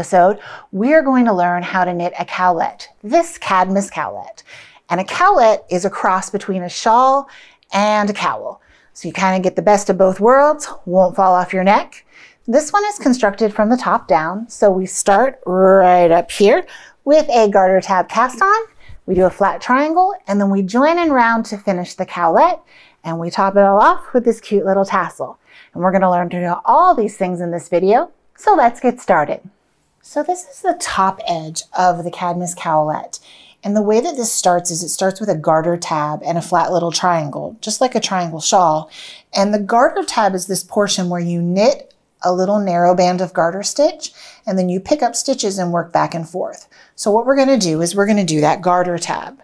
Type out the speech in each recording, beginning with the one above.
episode, we're going to learn how to knit a cowlet, this Cadmus cowlet. And a cowlet is a cross between a shawl and a cowl. So you kind of get the best of both worlds, won't fall off your neck. This one is constructed from the top down. So we start right up here with a garter tab cast on. We do a flat triangle and then we join in round to finish the cowlet, and we top it all off with this cute little tassel. And we're going to learn to do all these things in this video. So let's get started. So this is the top edge of the Cadmus cowlet. And the way that this starts is it starts with a garter tab and a flat little triangle, just like a triangle shawl. And the garter tab is this portion where you knit a little narrow band of garter stitch, and then you pick up stitches and work back and forth. So what we're going to do is we're going to do that garter tab.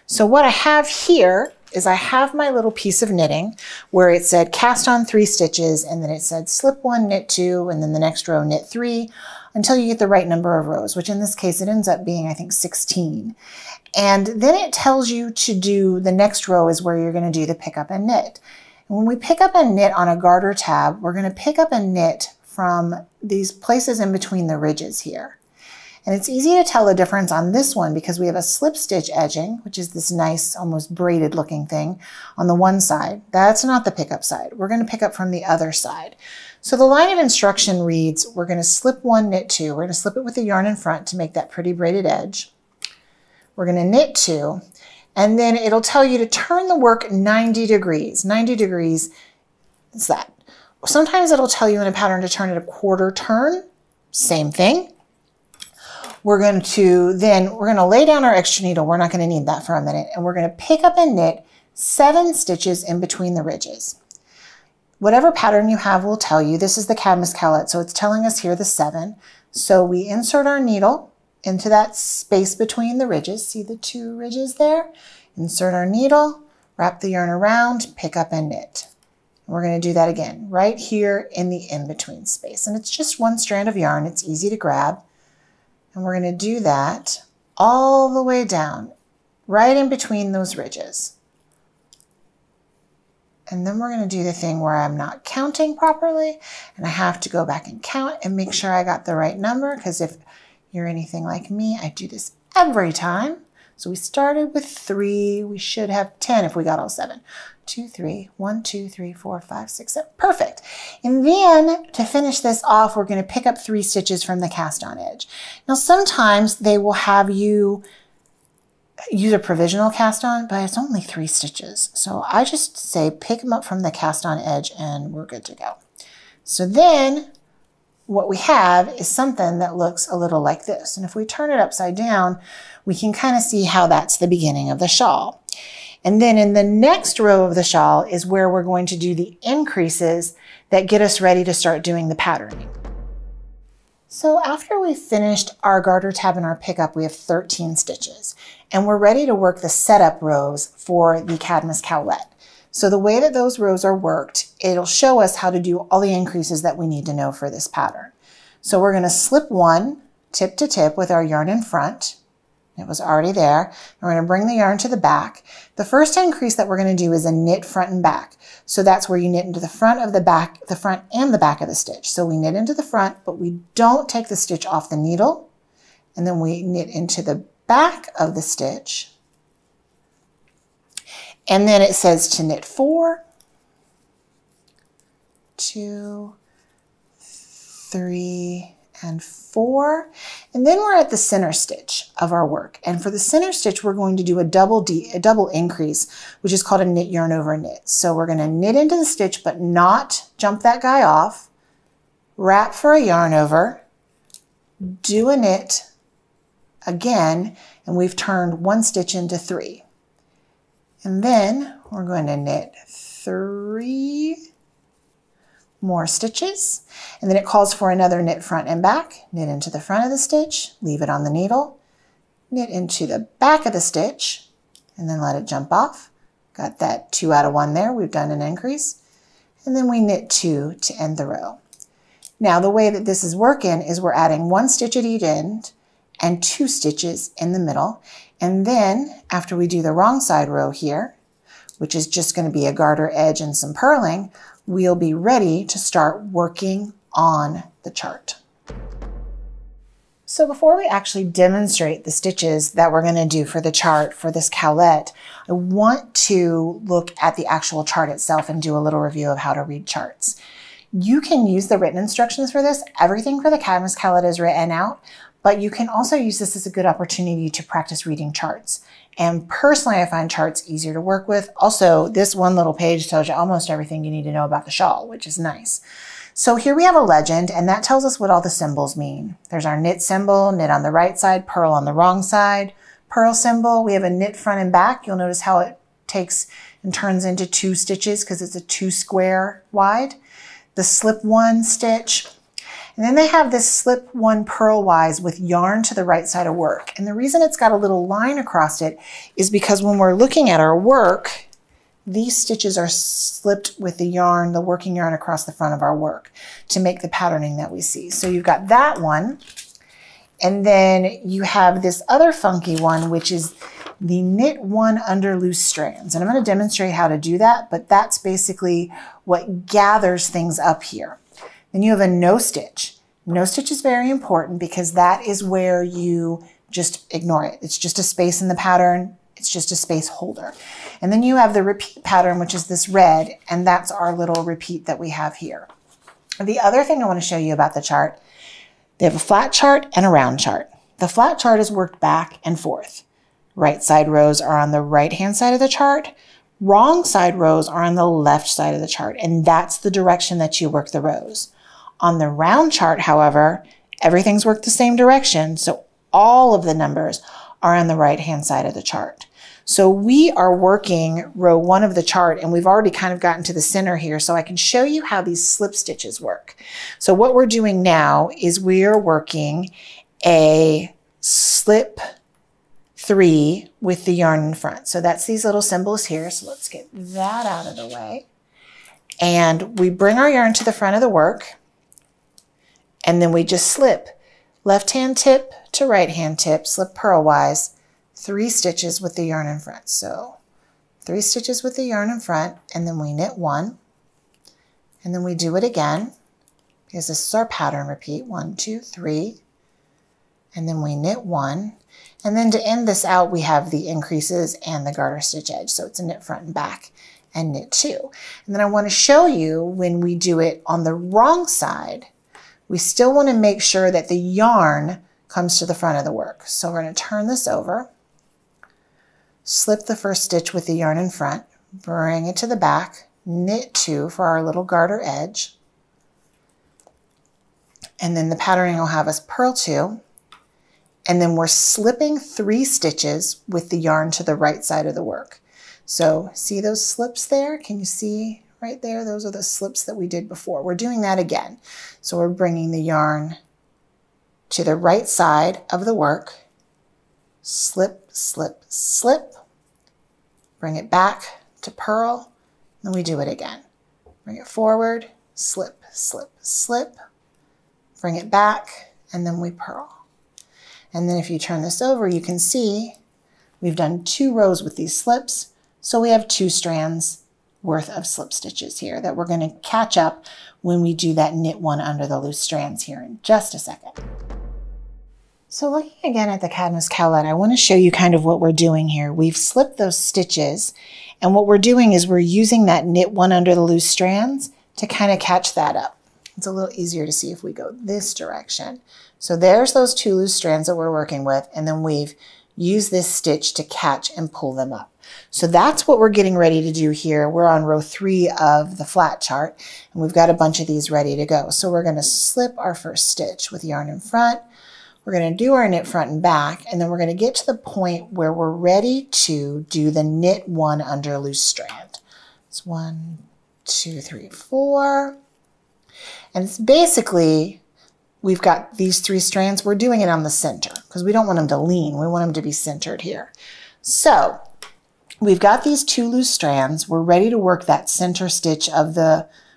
So what I have here is I have my little piece of knitting where it said cast on 3 stitches, and then it said slip 1, knit 2, and then the next row knit 3 until you get the right number of rows, which in this case it ends up being, I think, 16. And then it tells you to do the next row is where you're going to do the pick up and knit. And when we pick up and knit on a garter tab, we're going to pick up and knit from these places in between the ridges here. And it's easy to tell the difference on this one because we have a slip stitch edging, which is this nice, almost braided looking thing on the one side. That's not the pickup side. We're going to pick up from the other side. So the line of instruction reads, we're going to slip 1, knit 2. We're going to slip it with the yarn in front to make that pretty braided edge. We're going to knit 2. And then it'll tell you to turn the work 90 degrees. 90 degrees is that. Sometimes it'll tell you in a pattern to turn it a quarter turn. Same thing. We're going to lay down our extra needle. We're not going to need that for a minute. And we're going to pick up and knit 7 stitches in between the ridges. Whatever pattern you have will tell you. This is the Cadmus cowlet, so it's telling us here the 7. So we insert our needle into that space between the ridges. See the 2 ridges there? Insert our needle, wrap the yarn around, pick up and knit. And we're going to do that again right here in the in-between space. And it's just 1 strand of yarn. It's easy to grab. And we're going to do that all the way down, right in between those ridges. And then we're going to do the thing where I'm not counting properly, and I have to go back and count and make sure I got the right number, because if you're anything like me, I do this every time. So we started with 3. We should have 10 if we got all 7. 2, 3, 1, 2, 3, 4, 5, 6, 7. Perfect. And then to finish this off, we're going to pick up 3 stitches from the cast on edge. Now sometimes they will have you use a provisional cast on, but it's only 3 stitches. So I just say pick them up from the cast on edge and we're good to go. So then what we have is something that looks a little like this. And if we turn it upside down, we can kind of see how that's the beginning of the shawl. And then in the next row of the shawl is where we're going to do the increases that get us ready to start doing the patterning. So after we've finished our garter tab and our pickup, we have 13 stitches. And we're ready to work the setup rows for the Cadmus cowlet. So the way that those rows are worked, it'll show us how to do all the increases that we need to know for this pattern. So we're going to slip 1 tip to tip with our yarn in front. It was already there. And we're going to bring the yarn to the back. The first increase that we're going to do is a knit front and back. So that's where you knit into the front of the back, the front and the back of the stitch. So we knit into the front, but we don't take the stitch off the needle. And then we knit into the back of the stitch. And then it says to knit 4, 2, 3, and 4. And then we're at the center stitch of our work. And for the center stitch, we're going to do a double increase, which is called a knit yarn over knit. So we're going to knit into the stitch, but not jump that guy off, wrap for a yarn over, do a knit again, and we've turned 1 stitch into 3. And then we're going to knit 3 more stitches, and then it calls for another knit front and back. Knit into the front of the stitch, leave it on the needle, knit into the back of the stitch, and then let it jump off. Got that 2 out of 1 there. We've done an increase. And then we knit 2 to end the row. Now the way that this is working is we're adding 1 stitch at each end and 2 stitches in the middle. And then after we do the wrong side row here, which is just going to be a garter edge and some purling, we'll be ready to start working on the chart. So before we actually demonstrate the stitches that we're going to do for the chart for this cowlet, I want to look at the actual chart itself and do a little review of how to read charts. You can use the written instructions for this. Everything for the Cadmus cowlet is written out, but you can also use this as a good opportunity to practice reading charts. And personally, I find charts easier to work with. Also, this one little page tells you almost everything you need to know about the shawl, which is nice. So here we have a legend, and that tells us what all the symbols mean. There's our knit symbol, knit on the right side, purl on the wrong side. Purl symbol, we have a knit front and back. You'll notice how it takes and turns into 2 stitches because it's a 2 square wide. The slip 1 stitch. And then they have this slip 1 purlwise with yarn to the right side of work. And the reason it's got a little line across it is because when we're looking at our work, these stitches are slipped with the yarn, the working yarn across the front of our work to make the patterning that we see. So you've got that one. And then you have this other funky one, which is the knit 1 under loose strands. And I'm going to demonstrate how to do that, but that's basically what gathers things up here. Then you have a no stitch. No stitch is very important because that is where you just ignore it. It's just a space in the pattern. It's just a space holder. And then you have the repeat pattern, which is this red, and that's our little repeat that we have here. The other thing I want to show you about the chart, they have a flat chart and a round chart. The flat chart is worked back and forth. Right side rows are on the right-hand side of the chart. Wrong side rows are on the left side of the chart, and that's the direction that you work the rows. On the round chart, however, everything's worked the same direction, so all of the numbers are on the right-hand side of the chart. So we are working row 1 of the chart, and we've already kind of gotten to the center here, so I can show you how these slip stitches work. So what we're doing now is we are working a slip 3 with the yarn in front. So that's these little symbols here. So let's get that out of the way. And we bring our yarn to the front of the work, and then we just slip left-hand tip to right-hand tip, slip purlwise, 3 stitches with the yarn in front. So 3 stitches with the yarn in front, and then we knit 1, and then we do it again because this is our pattern repeat, 1, 2, 3, and then we knit 1, and then to end this out we have the increases and the garter stitch edge. So it's a knit front and back and knit 2. And then I want to show you when we do it on the wrong side, we still want to make sure that the yarn comes to the front of the work. So we're going to turn this over, slip the first stitch with the yarn in front, bring it to the back, knit 2 for our little garter edge, and then the patterning will have us purl 2, and then we're slipping 3 stitches with the yarn to the right side of the work. So see those slips there? Can you see right there? Those are the slips that we did before. We're doing that again. So we're bringing the yarn to the right side of the work, slip, slip, slip, bring it back to purl, then we do it again. Bring it forward, slip, slip, slip, bring it back, and then we purl. And then if you turn this over, you can see we've done 2 rows with these slips, so we have 2 strands worth of slip stitches here that we're going to catch up when we do that knit 1 under the loose strands here in just a second. So looking again at the Cadmus cowlet, I want to show you kind of what we're doing here. We've slipped those stitches, and what we're doing is we're using that knit 1 under the loose strands to kind of catch that up. It's a little easier to see if we go this direction. So there's those 2 loose strands that we're working with, and then we've used this stitch to catch and pull them up. So that's what we're getting ready to do here. We're on row 3 of the flat chart, and we've got a bunch of these ready to go. So we're going to slip our first stitch with yarn in front. We're going to do our knit front and back, and then we're going to get to the point where we're ready to do the knit 1 under loose strand. It's 1, 2, 3, 4. And it's basically, we've got these 3 strands. We're doing it on the center because we don't want them to lean. We want them to be centered here. So we've got these 2 loose strands. We're ready to work that center stitch of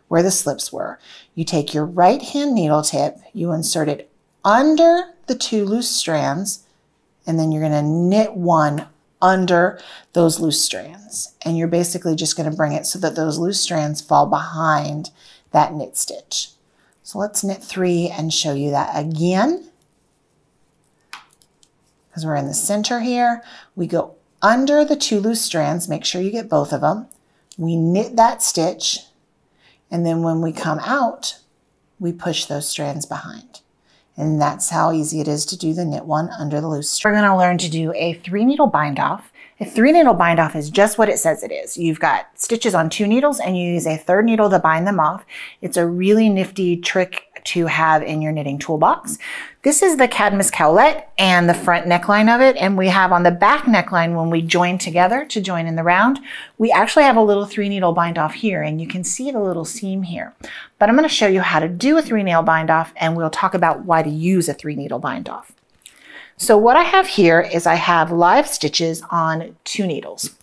where the slips were. You take your right hand needle tip, you insert it under the 2 loose strands, and then you're going to knit 1 under those loose strands. And you're basically just going to bring it so that those loose strands fall behind that knit stitch. So let's knit 3 and show you that again. because we're in the center here. We go under the 2 loose strands, make sure you get both of them. We knit that stitch, and then when we come out, we push those strands behind. And that's how easy it is to do the knit one under the loose strand. We're gonna learn to do a 3-needle bind off. A 3-needle bind off is just what it says it is. You've got stitches on 2 needles and you use a 3rd needle to bind them off. It's a really nifty trick to have in your knitting toolbox. This is the Cadmus Cowlette and the front neckline of it. And we have on the back neckline, when we join together to join in the round, we actually have a little 3-needle bind off here, and you can see the little seam here. But I'm going to show you how to do a 3-needle bind off, and we'll talk about why to use a 3-needle bind off. So what I have here is I have live stitches on 2 needles.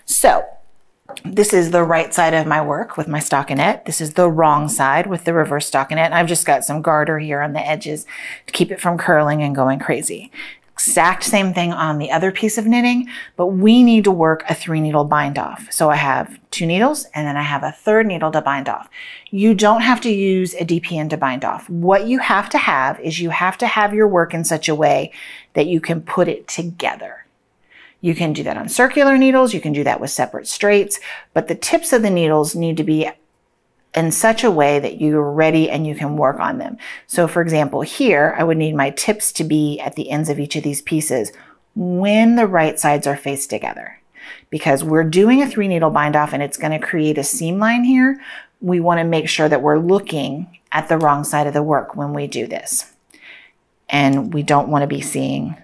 So this is the right side of my work with my stockinette. This is the wrong side with the reverse stockinette. And I've just got some garter here on the edges to keep it from curling and going crazy. Exact same thing on the other piece of knitting, but we need to work a 3-needle bind off. So I have 2 needles and then I have a 3rd needle to bind off. You don't have to use a DPN to bind off. What you have to have is you have to have your work in such a way that you can put it together. You can do that on circular needles, you can do that with separate straights, but the tips of the needles need to be in such a way that you're ready and you can work on them. So for example, here, I would need my tips to be at the ends of each of these pieces when the right sides are faced together. Because we're doing a 3-needle bind off and it's going to create a seam line here, we want to make sure that we're looking at the wrong side of the work when we do this. And we don't want to be seeing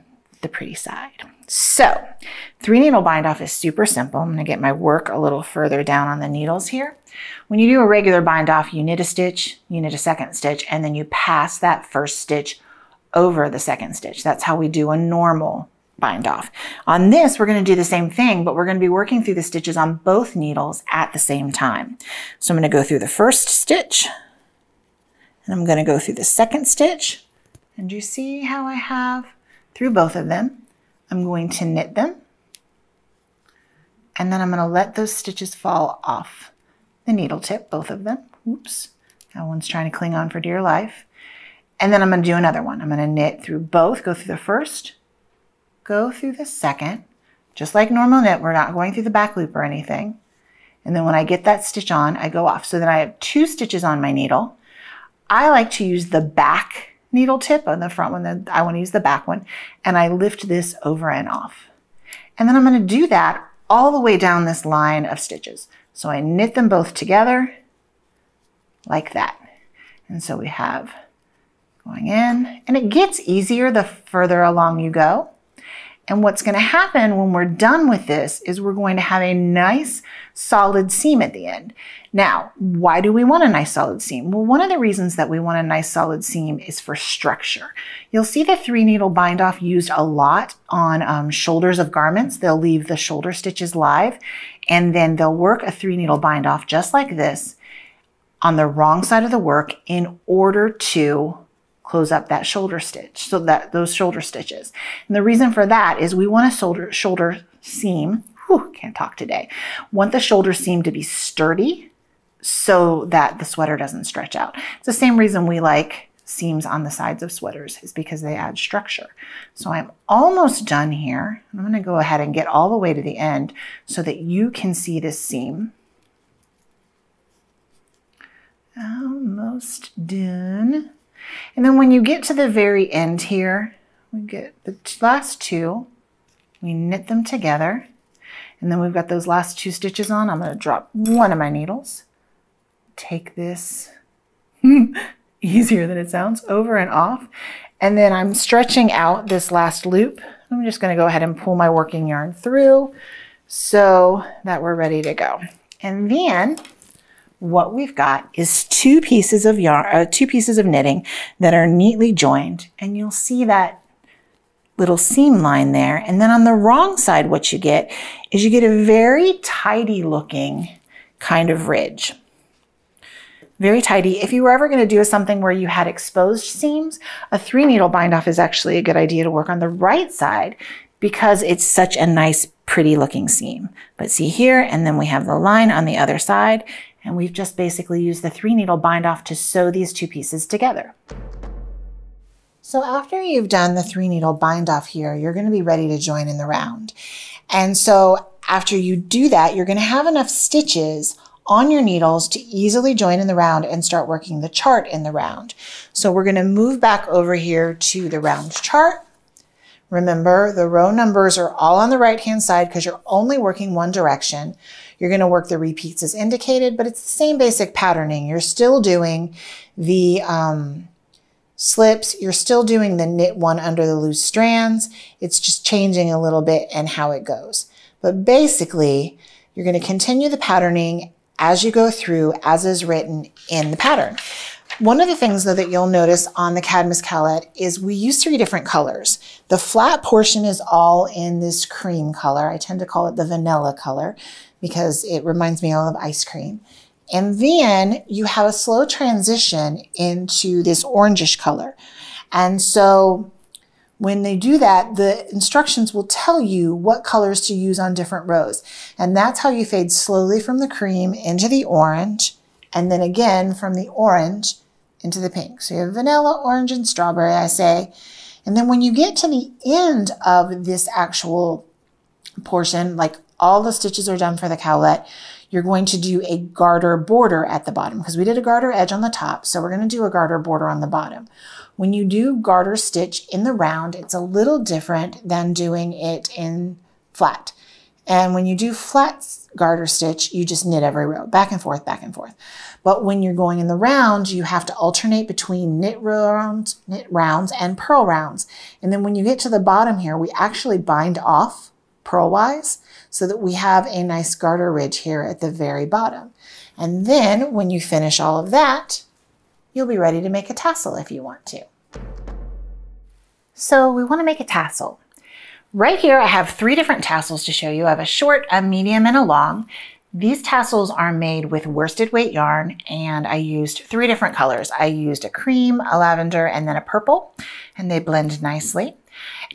the pretty side. So 3-needle bind off is super simple. I'm going to get my work a little further down on the needles here. When you do a regular bind off, you knit a stitch, you knit a 2nd stitch, and then you pass that 1st stitch over the 2nd stitch. That's how we do a normal bind off. On this, we're going to do the same thing, but we're going to be working through the stitches on both needles at the same time. So I'm going to go through the 1st stitch, and I'm going to go through the 2nd stitch, and you see how I have through both of them. I'm going to knit them, and then I'm going to let those stitches fall off the needle tip, both of them. Oops, that one's trying to cling on for dear life. And then I'm going to do another one. I'm going to knit through both, go through the 1st, go through the 2nd, just like normal knit. We're not going through the back loop or anything. And then when I get that stitch on, I go off. So then I have 2 stitches on my needle. I like to use the back needle tip on the front one. I want to use the back one, and I lift this over and off. And then I'm going to do that all the way down this line of stitches. So I knit them both together like that. And so we have going in, and it gets easier the further along you go. And what's going to happen when we're done with this is we're going to have a nice solid seam at the end. Now, why do we want a nice solid seam? Well, one of the reasons that we want a nice solid seam is for structure. You'll see the 3-needle bind off used a lot on shoulders of garments. They'll leave the shoulder stitches live, and then they'll work a 3-needle bind off just like this on the wrong side of the work in order to close up that shoulder stitch, so that those shoulder stitches. And the reason for that is we want a shoulder seam, can't talk today, want the shoulder seam to be sturdy so that the sweater doesn't stretch out. It's the same reason we like seams on the sides of sweaters, is because they add structure. So I'm almost done here. I'm going to go ahead and get all the way to the end so that you can see this seam. Almost done. And then when you get to the very end here, we get the last 2, we knit them together, and then we've got those last 2 stitches on. I'm going to drop one of my needles, take this, easier than it sounds, over and off, and then I'm stretching out this last loop. I'm just going to go ahead and pull my working yarn through so that we're ready to go. And then what we've got is 2 pieces of yarn, 2 pieces of knitting that are neatly joined, and you'll see that little seam line there. And then on the wrong side, what you get is you get a very tidy looking kind of ridge. Very tidy. If you were ever going to do something where you had exposed seams, a 3-needle bind off is actually a good idea to work on the right side because it's such a nice, pretty looking seam. But see here, and then we have the line on the other side, and we've just basically used the 3-needle bind off to sew these 2 pieces together. So after you've done the 3-needle bind off here, you're going to be ready to join in the round. And so after you do that, you're going to have enough stitches on your needles to easily join in the round and start working the chart in the round. So we're going to move back over here to the round chart. Remember, the row numbers are all on the right-hand side because you're only working one direction. You're going to work the repeats as indicated, but it's the same basic patterning. You're still doing the slips. You're still doing the knit one under the loose strands. It's just changing a little bit and how it goes. But basically, you're going to continue the patterning as you go through, as is written in the pattern. One of the things, though, that you'll notice on the Cadmus Cowlette is we use 3 different colors. The flat portion is all in this cream color. I tend to call it the vanilla color because it reminds me all of ice cream. And then you have a slow transition into this orangish color. And so when they do that, the instructions will tell you what colors to use on different rows. And that's how you fade slowly from the cream into the orange, and then again from the orange into the pink. So you have vanilla, orange, and strawberry, I say. And then when you get to the end of this actual portion, like all the stitches are done for the cowlette, you're going to do a garter border at the bottom because we did a garter edge on the top. So we're going to do a garter border on the bottom. When you do garter stitch in the round, it's a little different than doing it in flat. And when you do flat garter stitch, you just knit every row, back and forth, back and forth. But when you're going in the round, you have to alternate between knit rounds, and purl rounds. And then when you get to the bottom here, we actually bind off purlwise so that we have a nice garter ridge here at the very bottom. And then when you finish all of that, you'll be ready to make a tassel if you want to. So we want to make a tassel. Right here, I have 3 different tassels to show you. I have a short, a medium, and a long. These tassels are made with worsted weight yarn, and I used 3 different colors. I used a cream, a lavender, and then a purple, and they blend nicely.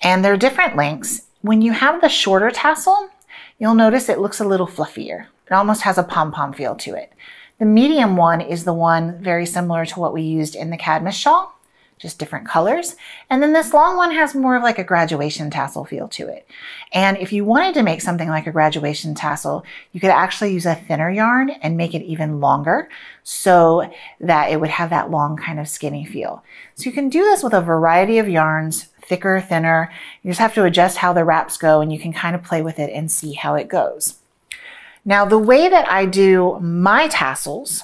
And they're different lengths. When you have the shorter tassel, you'll notice it looks a little fluffier. It almost has a pom-pom feel to it. The medium one is the one very similar to what we used in the Cadmus shawl, just different colors. And then this long one has more of like a graduation tassel feel to it. And if you wanted to make something like a graduation tassel, you could actually use a thinner yarn and make it even longer so that it would have that long kind of skinny feel. So you can do this with a variety of yarns, thicker, thinner. You just have to adjust how the wraps go and you can kind of play with it and see how it goes. Now, the way that I do my tassels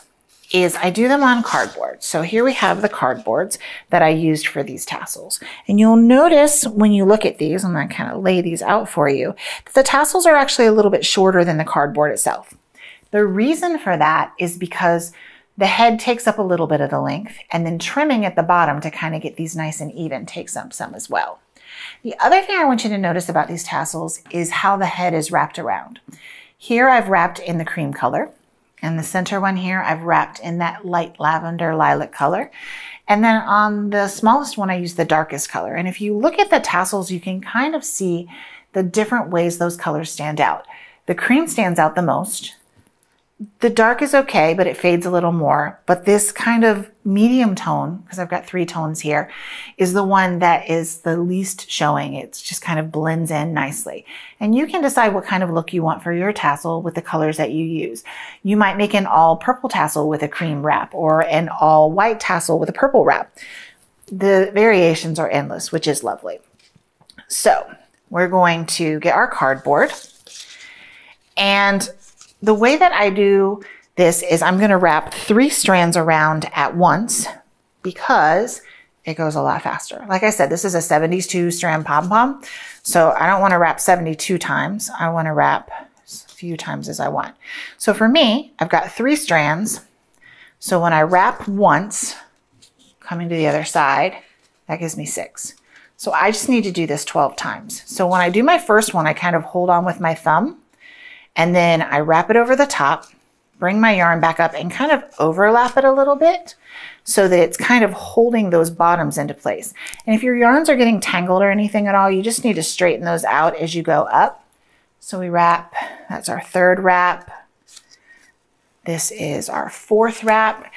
is I do them on cardboard. So here we have the cardboards that I used for these tassels. And you'll notice when you look at these, I'm going to kind of lay these out for you, that the tassels are actually a little bit shorter than the cardboard itself. The reason for that is because the head takes up a little bit of the length, and then trimming at the bottom to kind of get these nice and even takes up some as well. The other thing I want you to notice about these tassels is how the head is wrapped around. Here I've wrapped in the cream color, and the center one here I've wrapped in that light lavender lilac color. And then on the smallest one I use the darkest color. And if you look at the tassels, you can kind of see the different ways those colors stand out. The cream stands out the most. The dark is okay, but it fades a little more. But this kind of medium tone, because I've got 3 tones here, is the one that is the least showing. It just kind of blends in nicely. And you can decide what kind of look you want for your tassel with the colors that you use. You might make an all purple tassel with a cream wrap or an all white tassel with a purple wrap. The variations are endless, which is lovely. So we're going to get our cardboard, and the way that I do this is I'm going to wrap 3 strands around at once because it goes a lot faster. Like I said, this is a 72 strand pom-pom, so I don't want to wrap 72 times. I want to wrap as few times as I want. So for me, I've got 3 strands. So when I wrap once, coming to the other side, that gives me 6. So I just need to do this 12 times. So when I do my first one, I kind of hold on with my thumb, and then I wrap it over the top, bring my yarn back up and kind of overlap it a little bit so that it's kind of holding those bottoms into place. And if your yarns are getting tangled or anything at all, you just need to straighten those out as you go up. So we wrap, that's our 3rd wrap. This is our 4th wrap.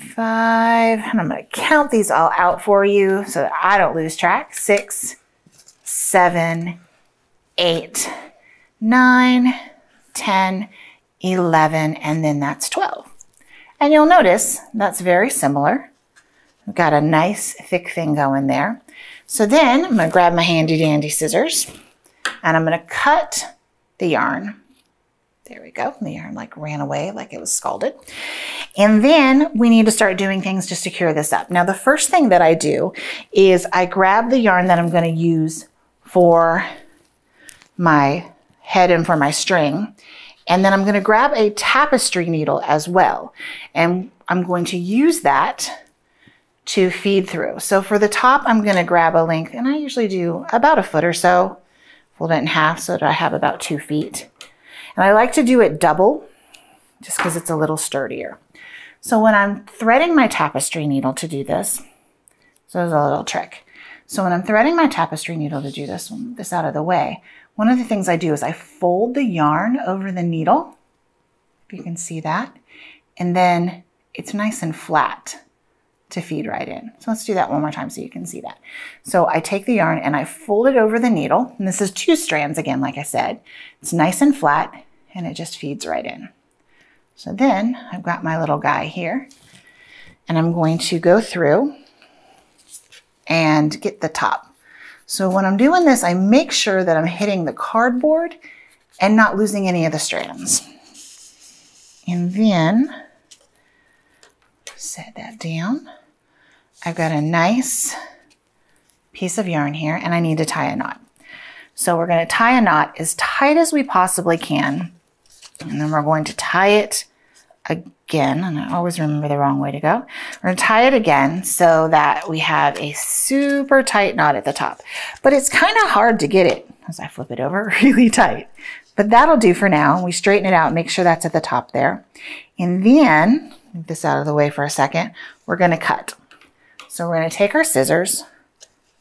5, and I'm going to count these all out for you so that I don't lose track. 6, 7, 8, 9, 10, 11, and then that's 12. And you'll notice that's very similar. We've got a nice thick thing going there. So then I'm going to grab my handy dandy scissors and I'm going to cut the yarn. There we go. The yarn like ran away like it was scalded. And then we need to start doing things to secure this up. Now the first thing that I do is I grab the yarn that I'm going to use for my head and for my string. And then I'm going to grab a tapestry needle as well. And I'm going to use that to feed through. So for the top, I'm going to grab a length, and I usually do about a foot or so, fold it in half so that I have about 2 feet. And I like to do it double just because it's a little sturdier. So when I'm threading my tapestry needle to do this, so there's a little trick. So when I'm threading my tapestry needle to do this, move this out of the way, one of the things I do is I fold the yarn over the needle, if you can see that, and then it's nice and flat to feed right in. So let's do that one more time so you can see that. So I take the yarn and I fold it over the needle, and this is 2 strands again, like I said. It's nice and flat, and it just feeds right in. So then I've got my little guy here, and I'm going to go through and get the top. So when I'm doing this, I make sure that I'm hitting the cardboard and not losing any of the strands. And then set that down. I've got a nice piece of yarn here, and I need to tie a knot. So we're going to tie a knot as tight as we possibly can, and then we're going to tie it again, and I always remember the wrong way to go. We're going to tie it again so that we have a super tight knot at the top. But it's kind of hard to get it, as I flip it over, really tight. But that'll do for now. We straighten it out, make sure that's at the top there. And then, move this out of the way for a second, we're going to cut. So we're going to take our scissors,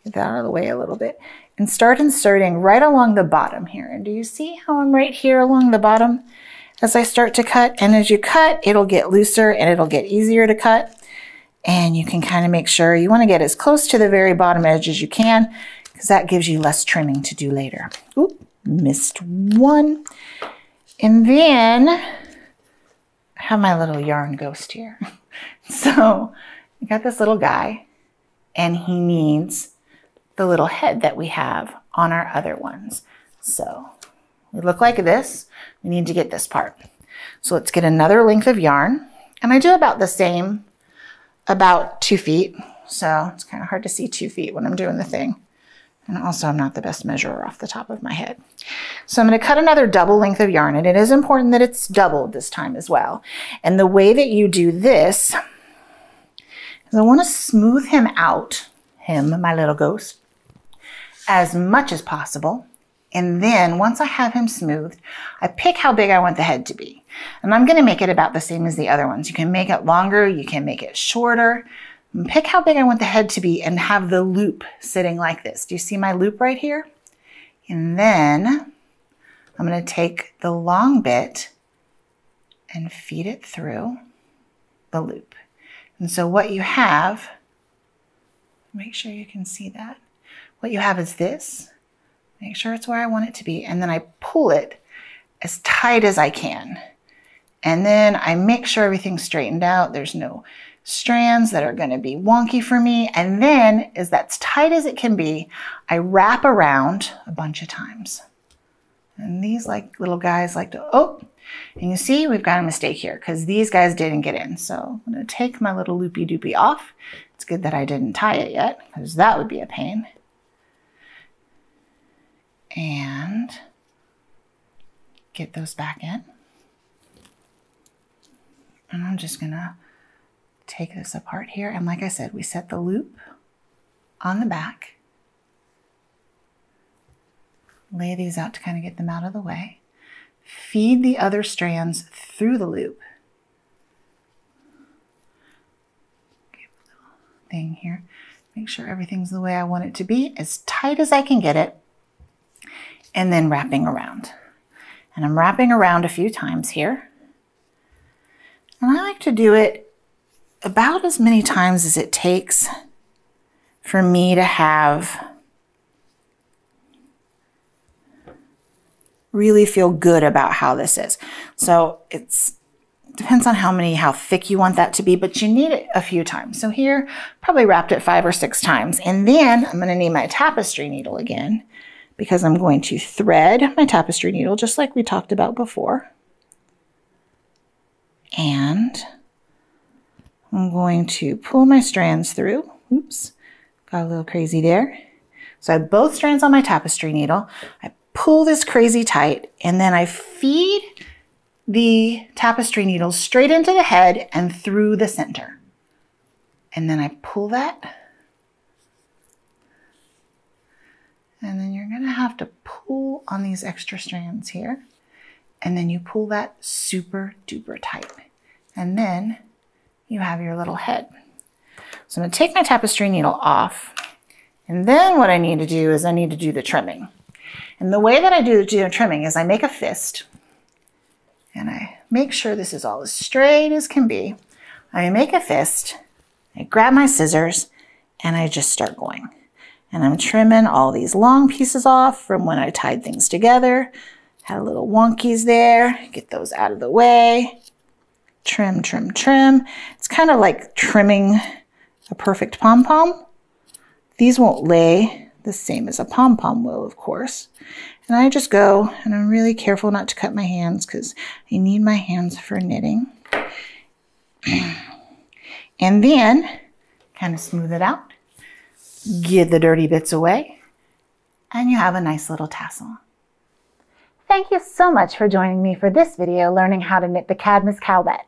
get that out of the way a little bit, and start inserting right along the bottom here. And do you see how I'm right here along the bottom as I start to cut? And as you cut, it'll get looser and it'll get easier to cut. And you can kind of make sure you want to get as close to the very bottom edge as you can, because that gives you less trimming to do later. Oop, missed one. And then I have my little yarn ghost here. So I got this little guy, and he needs the little head that we have on our other ones. So we look like this. We need to get this part. So let's get another length of yarn. And I do about the same, about 2 feet. So it's kind of hard to see 2 feet when I'm doing the thing. And also I'm not the best measurer off the top of my head. So I'm going to cut another double length of yarn, and it is important that it's doubled this time as well. And the way that you do this is I want to smooth him out, my little ghost, as much as possible. And then once I have him smoothed, I pick how big I want the head to be. And I'm going to make it about the same as the other ones. You can make it longer, you can make it shorter. Pick how big I want the head to be and have the loop sitting like this. Do you see my loop right here? And then I'm going to take the long bit and feed it through the loop. And so what you have, make sure you can see that. What you have is this. Make sure it's where I want it to be. And then I pull it as tight as I can. And then I make sure everything's straightened out. There's no strands that are going to be wonky for me. And then, as that's tight as it can be, I wrap around a bunch of times. And these little guys like to, oh, and you see we've got a mistake here because these guys didn't get in. So I'm going to take my little loopy doopy off. It's good that I didn't tie it yet because that would be a pain. And get those back in. And I'm just going to take this apart here. And like I said, we set the loop on the back. Lay these out to kind of get them out of the way. Feed the other strands through the loop. Give a little thing here. Make sure everything's the way I want it to be, as tight as I can get it. And then wrapping around. And I'm wrapping around a few times here. And I like to do it about as many times as it takes for me to have really feel good about how this is. So it depends on how thick you want that to be, but you need it a few times. So here, probably wrapped it 5 or 6 times. And then I'm gonna need my tapestry needle again, because I'm going to thread my tapestry needle just like we talked about before. And I'm going to pull my strands through. Oops, got a little crazy there. So I have both strands on my tapestry needle. I pull this crazy tight, and then I feed the tapestry needle straight into the head and through the center. And then I pull that. And then you're gonna have to pull on these extra strands here. And then you pull that super duper tight. And then you have your little head. So I'm gonna take my tapestry needle off. And then what I need to do is I need to do the trimming. And the way that I do the trimming is I make a fist. And I make sure this is all as straight as can be. I make a fist, I grab my scissors, and I just start going. And I'm trimming all these long pieces off from when I tied things together. Had a little wonkies there, get those out of the way. Trim, trim, trim. It's kind of like trimming a perfect pom-pom. These won't lay the same as a pom-pom will, of course. And I just go, and I'm really careful not to cut my hands because I need my hands for knitting. And then kind of smooth it out, get the dirty bits away, and you have a nice little tassel. Thank you so much for joining me for this video learning how to knit the Cadmus Cowlet.